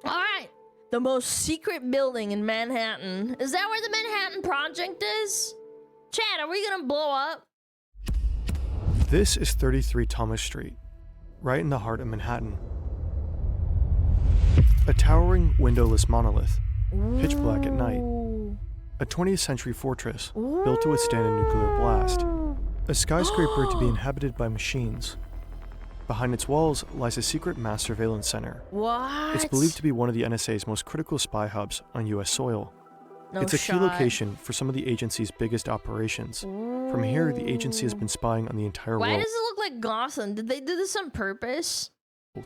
Alright. The most secret building in Manhattan. Is that where the Manhattan Project is? Chad, are we gonna blow up? This is 33 Thomas Street, right in the heart of Manhattan. A towering, windowless monolith, pitch black at night. A 20th century fortress, built to withstand a nuclear blast. A skyscraper to be inhabited by machines. Behind its walls lies a secret mass surveillance center. What? It's believed to be one of the NSA's most critical spy hubs on US soil. No it's a shot. key location for some of the agency's biggest operations. From here, the agency has been spying on the entire Why world. does it look like Gotham? Did they do this on purpose? For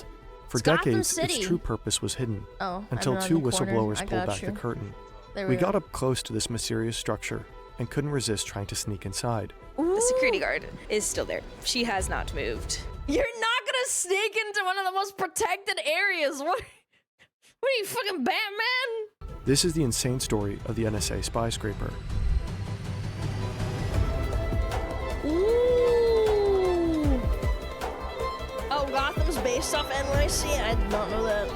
It's Gotham decades, City. its true purpose was hidden, Oh, until I'm two around the corner. whistleblowers I pulled got back you. the curtain. There We go. got up close to this mysterious structure and couldn't resist trying to sneak inside. The security guard is still there. She has not moved. You're not gonna sneak into one of the most protected areas. What are you, fucking Batman? This is the insane story of the NSA spy scraper. Ooh. Oh, Gotham's based off NYC? I did not know that.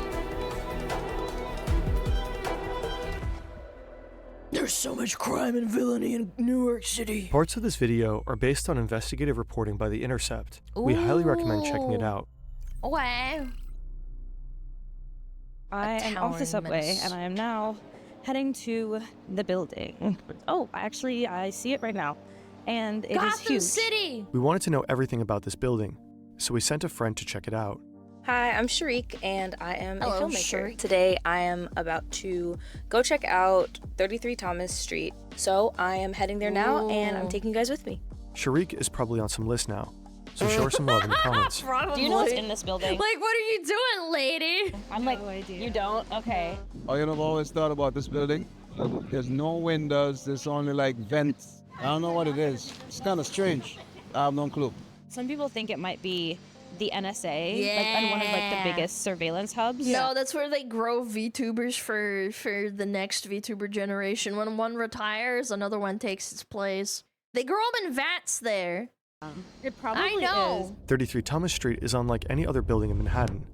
There's so much crime and villainy in New York City. Parts of this video are based on investigative reporting by The Intercept. We highly recommend checking it Ooh. out. Wow. I am off the subway, menace. and I am now heading to the building. Oh, actually, I see it right now, and it is Gotham huge. City. We wanted to know everything about this building, so we sent a friend to check it out. Hi, I'm Sharik, and I am Hello, a filmmaker. Sharik. Today, I am about to go check out 33 Thomas Street. So I am heading there now, and I'm Ooh. taking you guys with me. Sharik is probably on some list now, so show her some love in the comments. Probably. Do you know what's in this building? Like, what are you doing, lady? I'm like, you don't? Okay. I've always thought about this building. There's no windows, there's only like vents. I don't know what it is. It's kind of strange. I have no clue. Some people think it might be the NSA, like on one of like the Yeah. biggest surveillance hubs. No, that's where they grow VTubers for the next VTuber generation. When one retires, another one takes its place. They grow them in vats there. It probably I know. 33 Thomas Street is unlike any other building in Manhattan.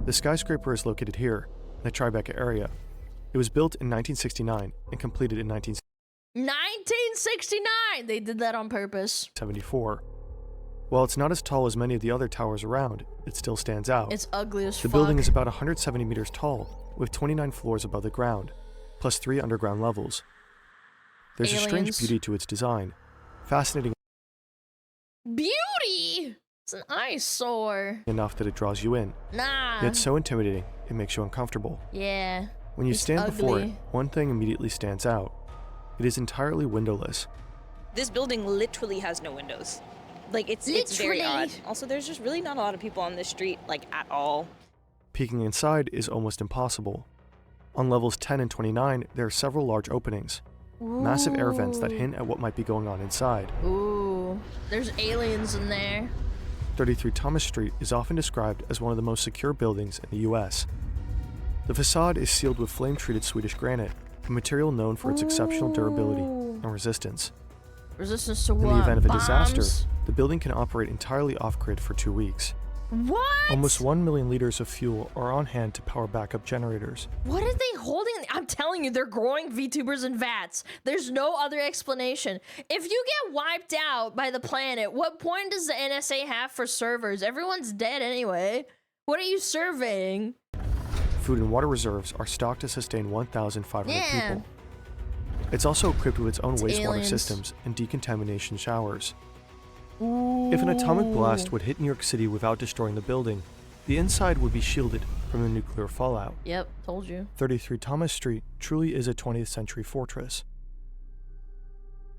The skyscraper is located here, in the Tribeca area. It was built in 1969 and completed in 1969. They did that on purpose. 1974. While it's not as tall as many of the other towers around, it still stands out. It's ugly as The fuck. building is about 170 meters tall, with 29 floors above the ground, plus 3 underground levels. There's a strange Aliens. beauty to its design. Fascinating Beauty. It's an eyesore. enough that it draws you in, Nah. yet so intimidating it makes you uncomfortable. Yeah. When you It's stand before it, ugly. one thing immediately stands out. It is entirely windowless. This building literally has no windows. Like, it's very odd. Literally. Also, there's just really not a lot of people on this street, like, at all. Peeking inside is almost impossible. On levels 10 and 29, there are several large openings, massive air vents that hint at what might be going on inside. Ooh. There's aliens in there. 33 Thomas Street is often described as one of the most secure buildings in the US. The facade is sealed with flame-treated Swedish granite, a material known for its exceptional durability and resistance. Resistance to In what? the event of a Bombs? disaster, the building can operate entirely off-grid for 2 weeks. What? Almost 1 million liters of fuel are on hand to power backup generators. What are they holding? I'm telling you, they're growing VTubers in vats. There's no other explanation. If you get wiped out by the planet, what point does the NSA have for servers? Everyone's dead anyway. What are you surveying? Food and water reserves are stocked to sustain 1,500 Yeah. people. It's also equipped with its own wastewater aliens. systems and decontamination showers. If an atomic blast would hit New York City without destroying the building, the inside would be shielded from the nuclear fallout. Yep, told you. 33 Thomas Street truly is a 20th century fortress.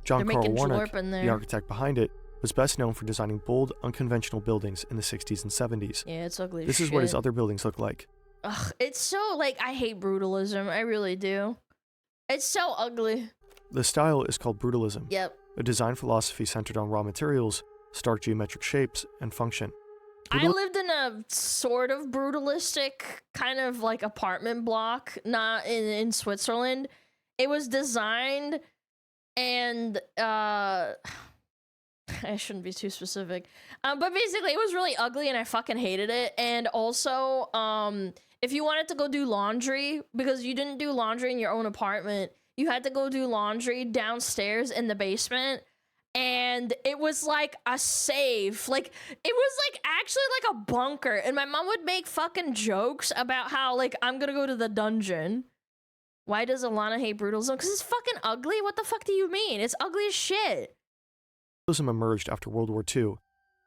John They're Carl making Warnock, Jlorp in there. the architect behind it, was best known for designing bold, unconventional buildings in the 60s and 70s. Yeah, it's ugly as This is shit. what his other buildings look like. Ugh, it's so, like, I hate brutalism. I really do. It's so ugly. The style is called brutalism, Yep. a design philosophy centered on raw materials, stark geometric shapes, and function. I lived in a sort of brutalistic kind of like apartment block, not in Switzerland. It was designed and I shouldn't be too specific, but basically it was really ugly and I fucking hated it. And also, if you wanted to go do laundry, because you didn't do laundry in your own apartment, you had to go do laundry downstairs in the basement. And it was like a safe, like it was like actually like a bunker. And my mom would make fucking jokes about how like I'm gonna go to the dungeon. Why does Alana hate brutalism? Because it's fucking ugly. What the fuck do you mean? It's ugly as shit. Brutalism emerged after World War II,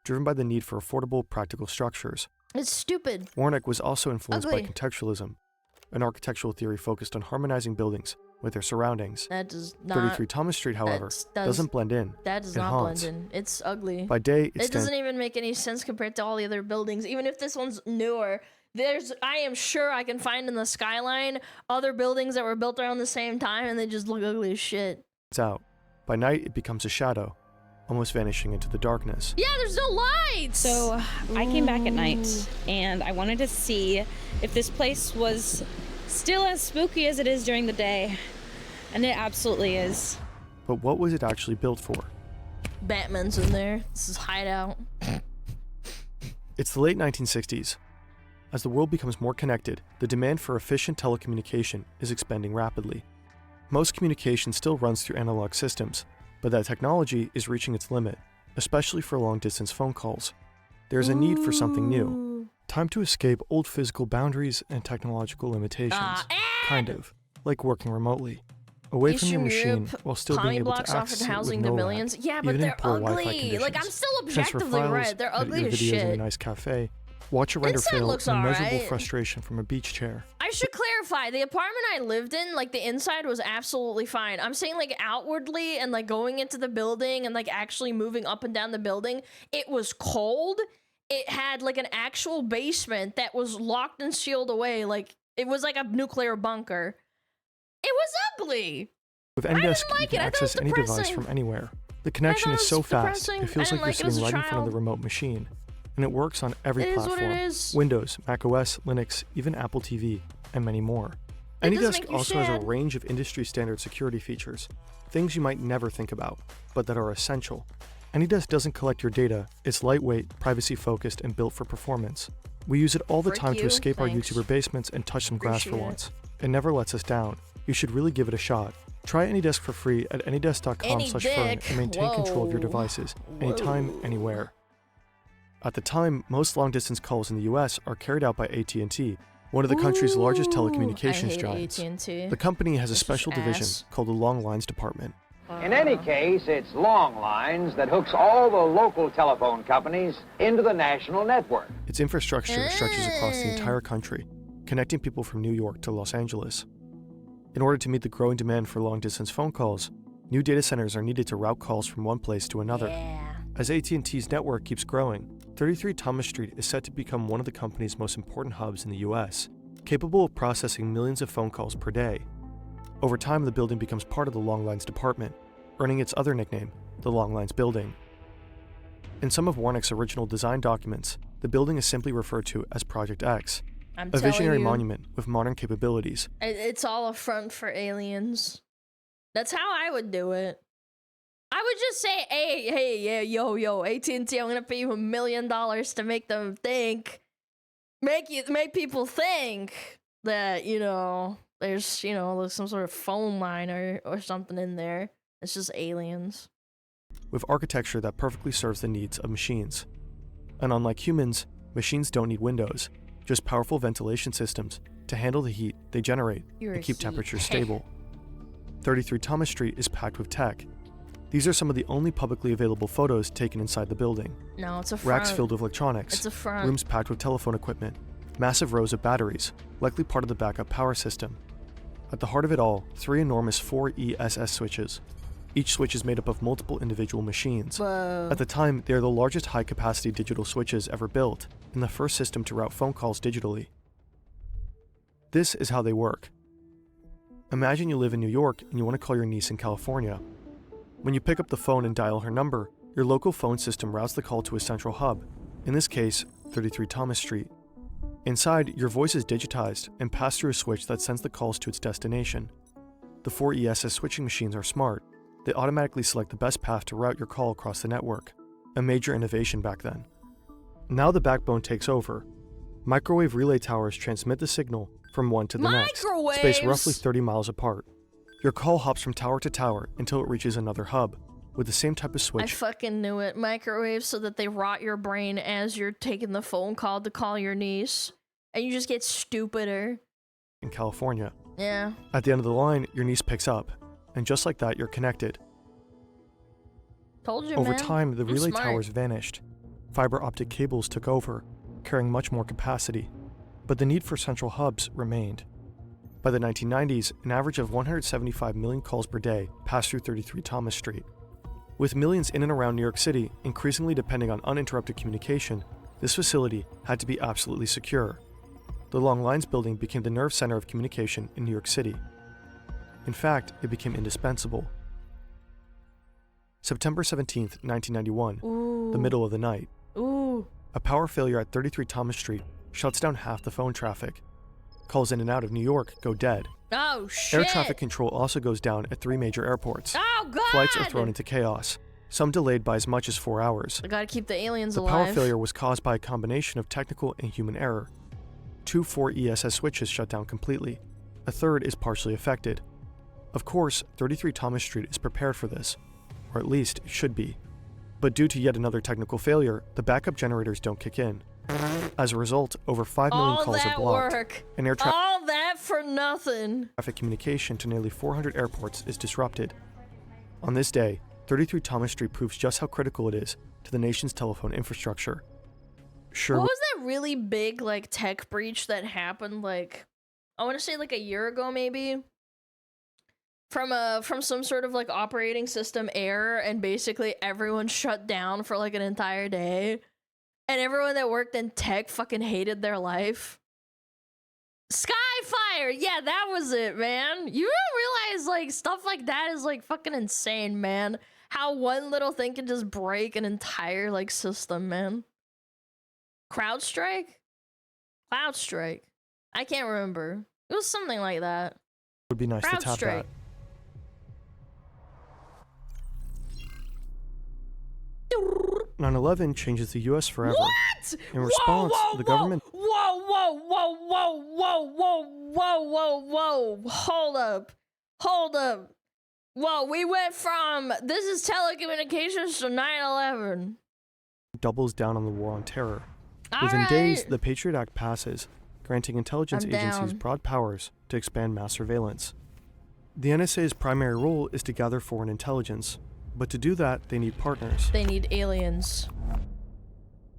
driven by the need for affordable, practical structures. It's stupid. Warnock was also influenced Ugly. by contextualism, an architectural theory focused on harmonizing buildings with their surroundings. That does not. 33 Thomas Street, however, doesn't blend in. That does It not haunts. blend in. It's ugly. By day, It doesn't even make any sense compared to all the other buildings. Even if this one's newer, I am sure I can find in the skyline other buildings that were built around the same time and they just look ugly as shit. It's out. By night, it becomes a shadow, almost vanishing into the darkness. Yeah, there's no lights! So I came back at night and I wanted to see if this place was still as spooky as it is during the day. And it absolutely is. But what was it actually built for? Batman's in there. This is hideout. It's the late 1960s. As the world becomes more connected, the demand for efficient telecommunication is expanding rapidly. Most communication still runs through analog systems, but that technology is reaching its limit, especially for long-distance phone calls. There's a need for something new. Time to escape old physical boundaries and technological limitations. Kind of, like working remotely. Away from your Eastern machine Europe, while still being Pommy able blocks to offered access it housing with to no millions. lag, Yeah, but even in they're poor Wi-Fi ugly. conditions. Like, I'm still Transfer objectively files, right. They're edit ugly your as videos in a shit. nice cafe, watch a render Inside fail looks in immeasurable alright. frustration from a beach chair. I should clarify, the apartment I lived in, like, the inside was absolutely fine. I'm saying, like, outwardly and, like, going into the building and, like, actually moving up and down the building, it was cold. It had, like, an actual basement that was locked and sealed away. Like, it was like a nuclear bunker. It was ugly. With AnyDesk, like you it. can I thought it access was any device depressing. from anywhere. The connection thought is it so was fast, depressing. it feels I like didn't you're like it as sitting a right in front of the child. remote machine. And it works on every It is what platform. it is. Windows, macOS, Linux, even Apple TV, and many more. It does AnyDesk make you also has a sad. range of industry-standard security features, things you might never think about, but that are essential. AnyDesk doesn't collect your data, it's lightweight, privacy-focused, and built for performance. We use it all the Frick time to you. escape our Thanks. YouTuber basements and touch some grass for Appreciate it. once. It never lets us down. You should really give it a shot. Try AnyDesk for free at anydesk.com/Fern and maintain control of your Whoa. devices, anytime, anywhere. At the time, most long-distance calls in the US are carried out by AT&T, one of the country's largest telecommunications I hate giants. AT&T. The company has a It's special just division ass. called the Long Lines Department. In any case, it's Long Lines that hooks all the local telephone companies into the national network. Its infrastructure stretches across the entire country, connecting people from New York to Los Angeles. In order to meet the growing demand for long-distance phone calls, new data centers are needed to route calls from one place to another. Yeah. As AT&T's network keeps growing, 33 Thomas Street is set to become one of the company's most important hubs in the US, capable of processing millions of phone calls per day. Over time, the building becomes part of the Long Lines Department, earning its other nickname, the Long Lines Building. In some of Warnock's original design documents, the building is simply referred to as Project X, I'm a telling visionary you, monument with modern capabilities. It's all a front for aliens. That's how I would do it. I would just say, hey, yeah, yo, AT&T, I'm gonna pay you $1 million to make them think, make people think that, you know, there's some sort of phone line or something in there. It's just aliens. With architecture that perfectly serves the needs of machines. And unlike humans, machines don't need windows, just powerful ventilation systems to handle the heat they generate You're and keep a heat. temperatures stable. 33 Thomas Street is packed with tech. These are some of the only publicly available photos taken inside the building. No, it's a front. Racks filled with electronics, It's a front. rooms packed with telephone equipment, massive rows of batteries, likely part of the backup power system. At the heart of it all, 3 enormous 4ESS switches. Each switch is made up of multiple individual machines. Whoa. At the time, they are the largest high-capacity digital switches ever built, and the first system to route phone calls digitally. This is how they work. Imagine you live in New York and you want to call your niece in California. When you pick up the phone and dial her number, your local phone system routes the call to a central hub, in this case, 33 Thomas Street. Inside, your voice is digitized and passed through a switch that sends the calls to its destination. The 4ESS switching machines are smart. they automatically select the best path to route your call across the network, a major innovation back then. Now the backbone takes over. Microwave relay towers transmit the signal from one to the next, spaced roughly 30 miles apart. Your call hops from tower to tower until it reaches another hub, with the same type of switch. I fucking knew it. Microwaves so that they rot your brain as you're taking the phone call to call your niece. And you just get stupider. In California. Yeah. At the end of the line, your niece picks up, and just like that, you're connected. Told you, Over man. time, the I'm relay smart. towers vanished. Fiber optic cables took over, carrying much more capacity, but the need for central hubs remained. By the 1990s, an average of 175 million calls per day passed through 33 Thomas Street. With millions in and around New York City increasingly depending on uninterrupted communication, this facility had to be absolutely secure. The Long Lines building became the nerve center of communication in New York City. In fact, it became indispensable. September 17th, 1991, Ooh. the middle of the night. Ooh. A power failure at 33 Thomas Street shuts down half the phone traffic. Calls in and out of New York go dead. Oh, shit. Air traffic control also goes down at 3 major airports. Oh, God. Flights are thrown into chaos, some delayed by as much as 4 hours. I gotta keep the aliens The alive. power failure was caused by a combination of technical and human error. 2 4 ESS switches shut down completely. A third is partially affected. Of course, 33 Thomas Street is prepared for this, or at least it should be. But due to yet another technical failure, the backup generators don't kick in. As a result, over 5 million All calls are that blocked, work. and air All that for nothing. traffic communication to nearly 400 airports is disrupted. On this day, 33 Thomas Street proves just how critical it is to the nation's telephone infrastructure. Sure, What was that really big, like, tech breach that happened, like, I want to say, like, a year ago, maybe? From some sort of, like, operating system error, and basically everyone shut down for, like, an entire day. And everyone that worked in tech fucking hated their life. Skyfire! Yeah, that was it, man. You don't realize, like, stuff like that is, like, fucking insane, man. How one little thing can just break an entire, like, system, man. CrowdStrike? CloudStrike. I can't remember. It was something like that. would be nice to tap CrowdStrike. that. 9/11 changes the U.S. forever. What? In response, the government- Whoa. Hold up. Whoa, we went from, this is telecommunications to 9/11. doubles down on the war on terror. All Within right. days, the Patriot Act passes, granting intelligence I'm agencies down. broad powers to expand mass surveillance. The NSA's primary role is to gather foreign intelligence, but to do that, they need partners. They need aliens.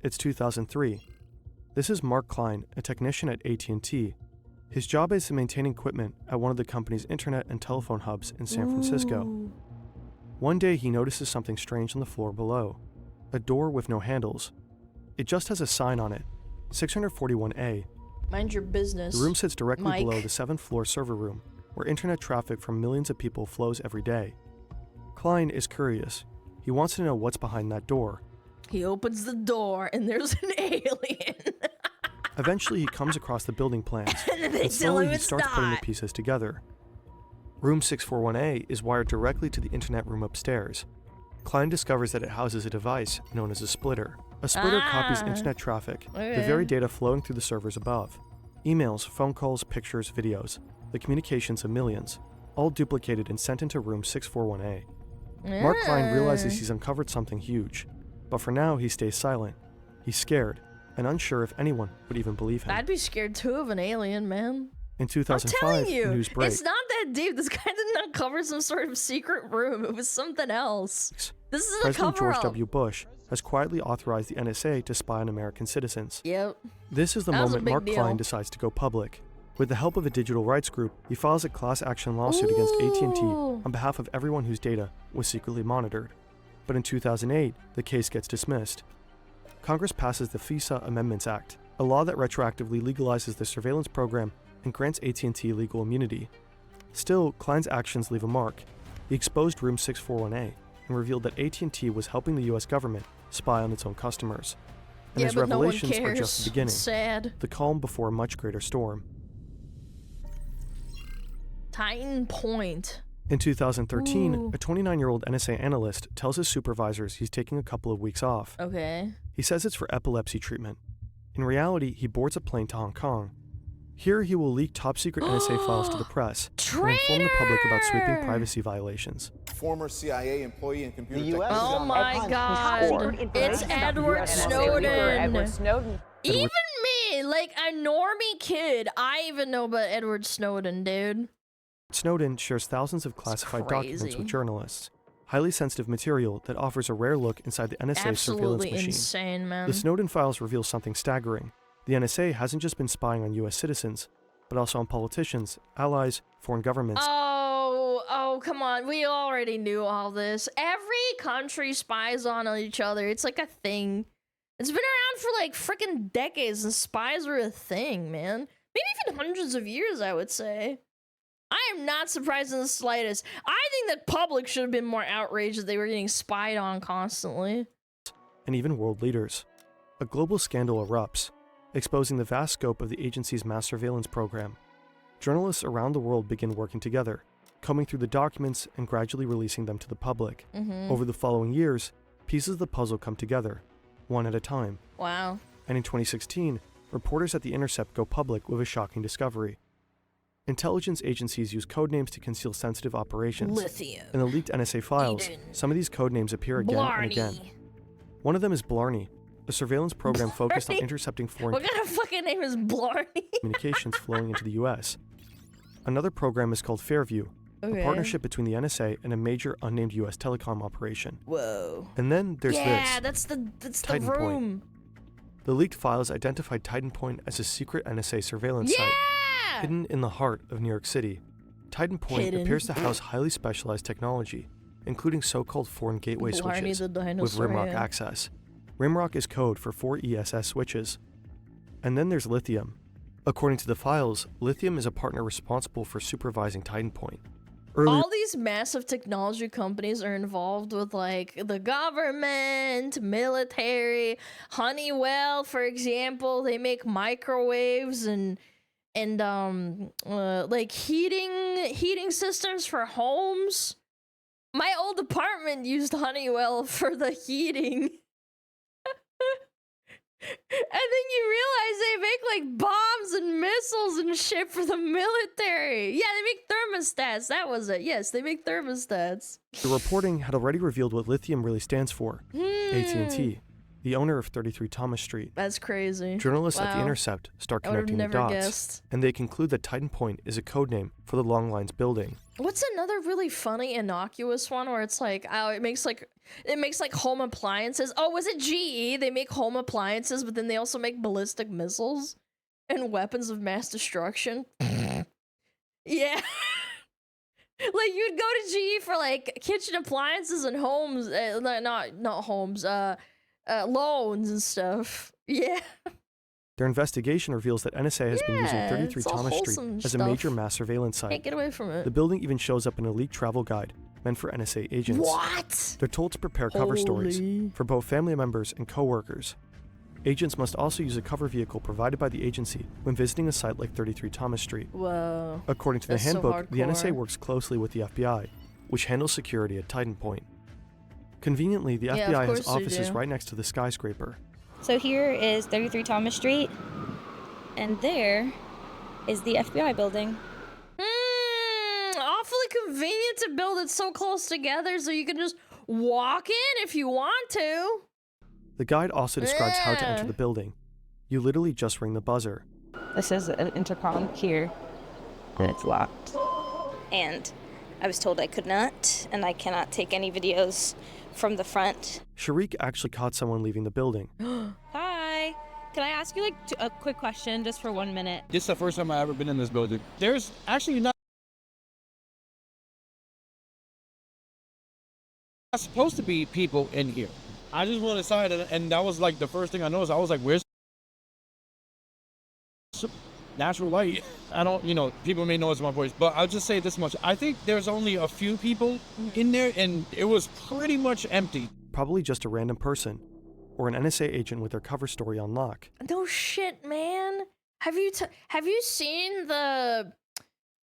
It's 2003. This is Mark Klein, a technician at AT&T. His job is to maintain equipment at one of the company's internet and telephone hubs in San Francisco. Ooh. One day, he notices something strange on the floor below. A door with no handles. It just has a sign on it, 641A. Mind your business. The room sits directly Mike. below the 7th floor server room, where internet traffic from millions of people flows every day. Klein is curious. He wants to know what's behind that door. He opens the door and there's an alien. Eventually, he comes across the building plans, And then they and tell slowly him he it's starts putting the not. pieces together. Room 641A is wired directly to the internet room upstairs. Klein discovers that it houses a device known as a splitter. A splitter copies Ah. internet traffic, the Okay. very data flowing through the servers above. Emails, phone calls, pictures, videos, the communications of millions, all duplicated and sent into room 641A. Mark Klein realizes he's uncovered something huge, but for now he stays silent. He's scared, and unsure if anyone would even believe him. I'd be scared too of an alien, man. In I'm 2005, telling the you, news breaks. it's not that deep. This guy did not cover some sort of secret room. It was something else. This is a President George cover-up. W. Bush has quietly authorized the NSA to spy on American citizens. Yep. This is the That was a moment big Mark deal. Klein decides to go public. With the help of a digital rights group, he files a class action lawsuit against AT&T Ooh. on behalf of everyone whose data was secretly monitored. But in 2008, the case gets dismissed. Congress passes the FISA Amendments Act, a law that retroactively legalizes the surveillance program and grants AT&T legal immunity. Still, Klein's actions leave a mark. He exposed Room 641A and revealed that AT&T was helping the US government spy on its own customers. And Yeah, his but no one revelations are cares. just the beginning, Sad. the calm before a much greater storm. Titan Point. In 2013, Ooh. a 29-year-old NSA analyst tells his supervisors he's taking a couple of weeks off. Okay. He says it's for epilepsy treatment. In reality, he boards a plane to Hong Kong. Here, he will leak top-secret NSA files to the press and inform the public about sweeping privacy violations. Former CIA employee and computer The US Oh my God. It's Edward Snowden. Even me, like a normie kid, I even know about Edward Snowden, dude. Snowden shares thousands of classified documents crazy. with journalists, highly sensitive material that offers a rare look inside the NSA surveillance Absolutely machine. insane, man. The Snowden files reveal something staggering. The NSA hasn't just been spying on US citizens, but also on politicians, allies, foreign governments. Oh, come on. We already knew all this. Every country spies on each other. It's like a thing. It's been around for like freaking decades, and spies are a thing, man. Maybe even hundreds of years, I would say. I am not surprised in the slightest. I think that public should have been more outraged that they were getting spied on constantly. And even world leaders. A global scandal erupts, exposing the vast scope of the agency's mass surveillance program. Journalists around the world begin working together, combing through the documents and gradually releasing them to the public. Over the following years, pieces of the puzzle come together, one at a time. Wow. And in 2016, reporters at The Intercept go public with a shocking discovery. Intelligence agencies use codenames to conceal sensitive operations. Lithium. In the leaked NSA files, Eden. some of these codenames appear again and again. Blarney. One of them is Blarney, a surveillance program focused on intercepting foreign What kind of fucking name is Blarney? communications flowing into the US. Another program is called Fairview, a partnership between the NSA and a major unnamed US telecom operation. Whoa. And then there's Yeah, this. that's the Titan Point. room. The leaked files identified Titan Point as a secret NSA surveillance site, hidden in the heart of New York City. Titan Point Hidden. appears to house highly specialized technology, including so-called foreign gateway Blarney switches the with dinosaur, Rimrock yeah. access. Rimrock is code for 4 ESS switches. And then there's lithium. According to the files, lithium is a partner responsible for supervising Titan Point. Earlier, All these massive technology companies are involved with like the government, military, Honeywell, for example. They make microwaves and like heating systems for homes. My old apartment used Honeywell for the heating. And then you realize they make like bombs and missiles and shit for the military. Yeah, they make thermostats. That was it. Yes, they make thermostats. the reporting had already revealed what lithium really stands for. AT&T, the owner of 33 Thomas Street. That's crazy. Journalists at The Wow. Intercept start I would have connecting the never dots, guessed. and they conclude that Titan Point is a codename for the Long Lines building. What's another really funny, innocuous one where it's like, oh, it makes like home appliances. Oh, was it GE? They make home appliances, but then they also make ballistic missiles and weapons of mass destruction. Yeah. Like you'd go to GE for like kitchen appliances and homes, not homes, loans and stuff. Yeah. Their investigation reveals that NSA has been using Yeah, 33 it's all Thomas Street wholesome as a stuff. major mass surveillance site. Can't get away from it. The building even shows up in a leaked travel guide meant for NSA agents. What? They're told to prepare cover stories Holy. for both family members and co-workers. Agents must also use a cover vehicle provided by the agency when visiting a site like 33 Thomas Street. Whoa. According to the That's so handbook, the NSA hardcore. works closely with the FBI, which handles security at Titan Point. Conveniently, the Yeah, of FBI has course they offices do. right next to the skyscraper. So here is 33 Thomas Street, and there is the FBI building. Awfully convenient to build it so close together so you can just walk in if you want to. The guide also describes how to enter Yeah. the building. You literally just ring the buzzer. This is an intercom here, and it's locked. And I was told I could not, and I cannot take any videos from the front. Sharik actually caught someone leaving the building. Hi. Can I ask you like a quick question just for 1 minute? This is the first time I've ever been in this building. There's actually not supposed to be people in here. I just went inside, and that was like the first thing I noticed. I was like, where's natural light? I don't, people may notice my voice, but I'll just say this much. I think there's only a few people in there, and it was pretty much empty. Probably just a random person, or an NSA agent with their cover story on lock. No shit, man. Have you seen the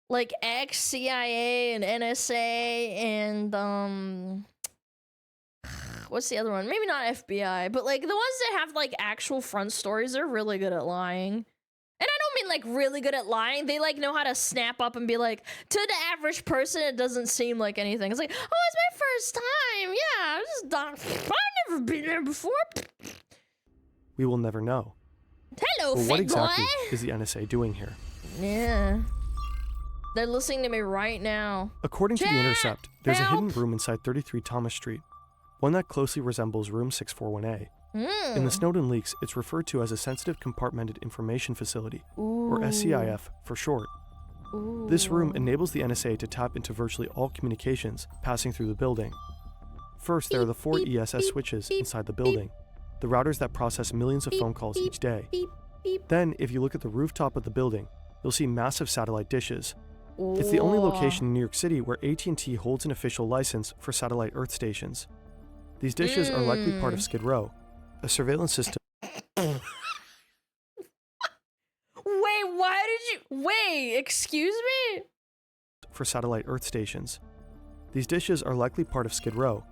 like ex-CIA and NSA and what's the other one? Maybe not FBI, but like the ones that have like actual front stories, they're really good at lying. And I don't mean like really good at lying. They like know how to snap up and be like, to the average person, it doesn't seem like anything. It's like, oh, it's my first time. Yeah, I've never been there before. We will never know. Hello, But fit what exactly boy. is the NSA doing here? Yeah. They're listening to me right now. According to The Chat, Intercept, there's a hidden help. room inside 33 Thomas Street, one that closely resembles room 641A. In the Snowden leaks, it's referred to as a Sensitive Compartmented Information Facility, or SCIF for short. This room enables the NSA to tap into virtually all communications passing through the building. First, there are the 4 ESS switches inside the building, the routers that process millions of phone calls each day. Then, if you look at the rooftop of the building, you'll see massive satellite dishes. It's the only location in New York City where AT&T holds an official license for satellite Earth stations. These dishes are likely part of Skid Row, a surveillance system. Wait, why did you... Wait, excuse me? For satellite Earth stations. These dishes are likely part of Skid Row,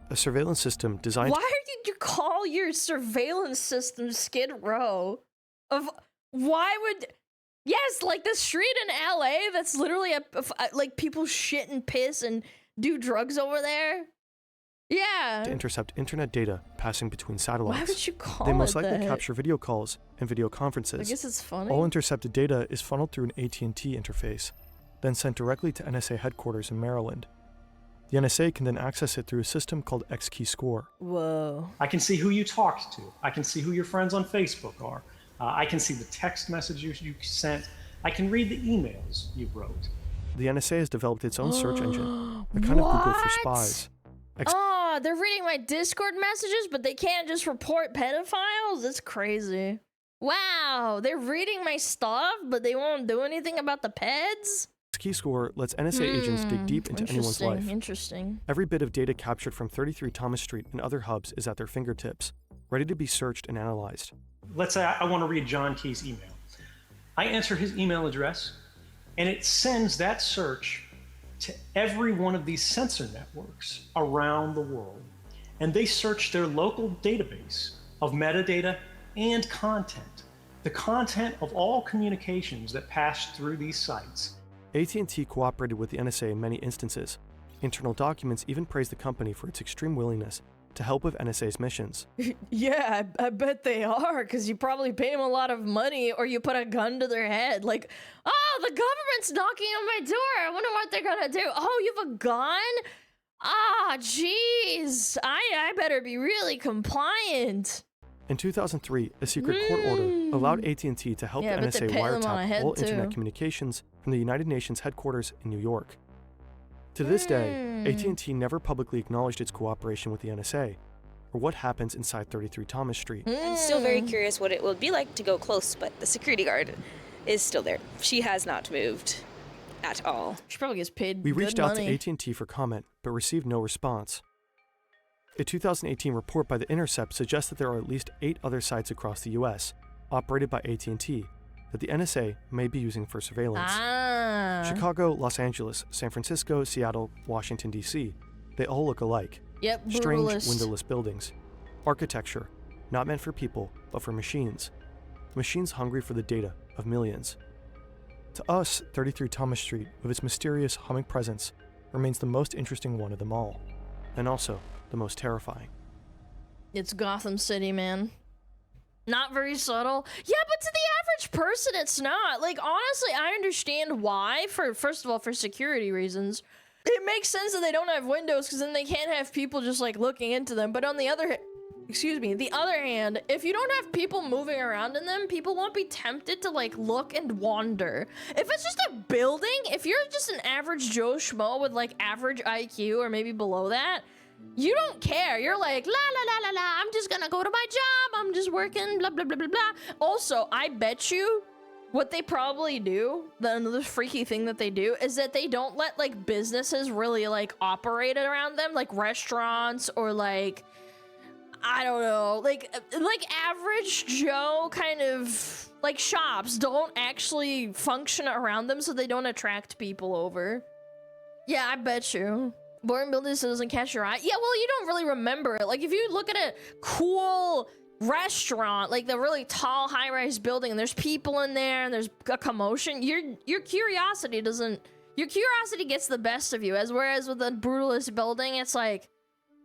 a surveillance system designed Why did you call your surveillance system Skid Row? Why would... Yes, like the street in LA that's literally like people shit and piss and do drugs over there. Yeah. to intercept internet data passing between satellites. Why would you call They it most likely that? capture video calls and video I conferences. guess it's funny. All intercepted data is funneled through an AT&T interface, then sent directly to NSA headquarters in Maryland. The NSA can then access it through a system called X-Key Score. Whoa. I can see who you talked to. I can see who your friends on Facebook are. I can see the text messages you sent. I can read the emails you wrote. The NSA has developed its own search engine, a kind of Google for spies. Oh, they're reading my Discord messages, but they can't just report pedophiles? That's crazy. Wow, they're reading my stuff, but they won't do anything about the peds? X-Key Score lets NSA agents dig deep into anyone's life. Interesting. Every bit of data captured from 33 Thomas Street and other hubs is at their fingertips, ready to be searched and analyzed. Let's say I want to read John Key's email. I enter his email address, and it sends that search to every one of these sensor networks around the world. And they search their local database of metadata and content, the content of all communications that pass through these sites. AT&T cooperated with the NSA in many instances. Internal documents even praise the company for its extreme willingness to help with NSA's missions. Yeah, I bet they are, because you probably pay them a lot of money or you put a gun to their head. Like, oh, the government's knocking on my door. I wonder what they're gonna do. Oh, you have a gun? Ah, jeez. I better be really compliant. In 2003, a secret court order allowed AT&T to help Yeah, the but they NSA pay them on a wiretap head, all too. internet communications from the United Nations headquarters in New York. To this day, AT&T never publicly acknowledged its cooperation with the NSA, or what happens inside 33 Thomas Street. I'm still very curious what it will be like to go close, but the security guard is still there. She has not moved at all. She probably gets paid We good reached out money. to AT&T for comment, but received no response. A 2018 report by The Intercept suggests that there are at least 8 other sites across the US, operated by AT&T, that the NSA may be using for surveillance. Chicago, Los Angeles, San Francisco, Seattle, Washington, D.C. They all look alike. Yep, Strange, brutalist. windowless buildings. Architecture, not meant for people, but for machines. Machines hungry for the data of millions. To us, 33 Thomas Street, with its mysterious humming presence, remains the most interesting one of them all, and also the most terrifying. It's Gotham City, man. Not very subtle. Yeah, but to the average person, it's not. Like, honestly, I understand why. First of all, for security reasons. It makes sense that they don't have windows, because then they can't have people just, like, looking into them. But on the other hand, if you don't have people moving around in them, people won't be tempted to, like, look and wander. If it's just a building, if you're just an average Joe Schmo with, like, average IQ or maybe below that, you don't care. You're like, la la la la la, I'm just gonna go to my job, I'm just working, blah blah blah blah blah. Also, I bet you what they probably do, another freaky thing that they do, is that they don't let, like, businesses really, like, operate around them, like restaurants or, like, I don't know, like average Joe kind of like shops don't actually function around them, so they don't attract people over. Yeah, I bet you. Boring buildings doesn't catch your eye. Yeah, well, you don't really remember it. Like if you look at a cool restaurant, like the really tall high-rise building, and there's people in there and there's a commotion, your curiosity gets the best of you, as whereas with the brutalist building, it's like,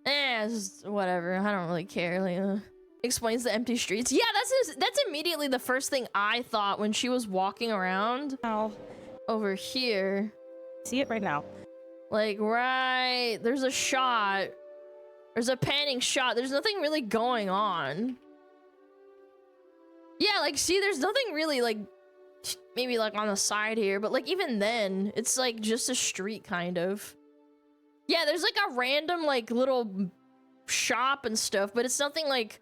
it's just whatever, I don't really care. Like explains the empty streets. Yeah, that's immediately the first thing I thought when she was walking around over here. See it right now. Like, right, there's a shot. There's a panning shot. There's nothing really going on. Yeah, like, see, there's nothing really, like, maybe, like, on the side here. But, like, even then, it's, like, just a street, kind of. Yeah, there's, like, a random, like, little shop and stuff. But it's nothing, like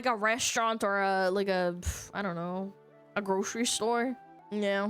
a restaurant or a, like, a, I don't know, a grocery store. Yeah.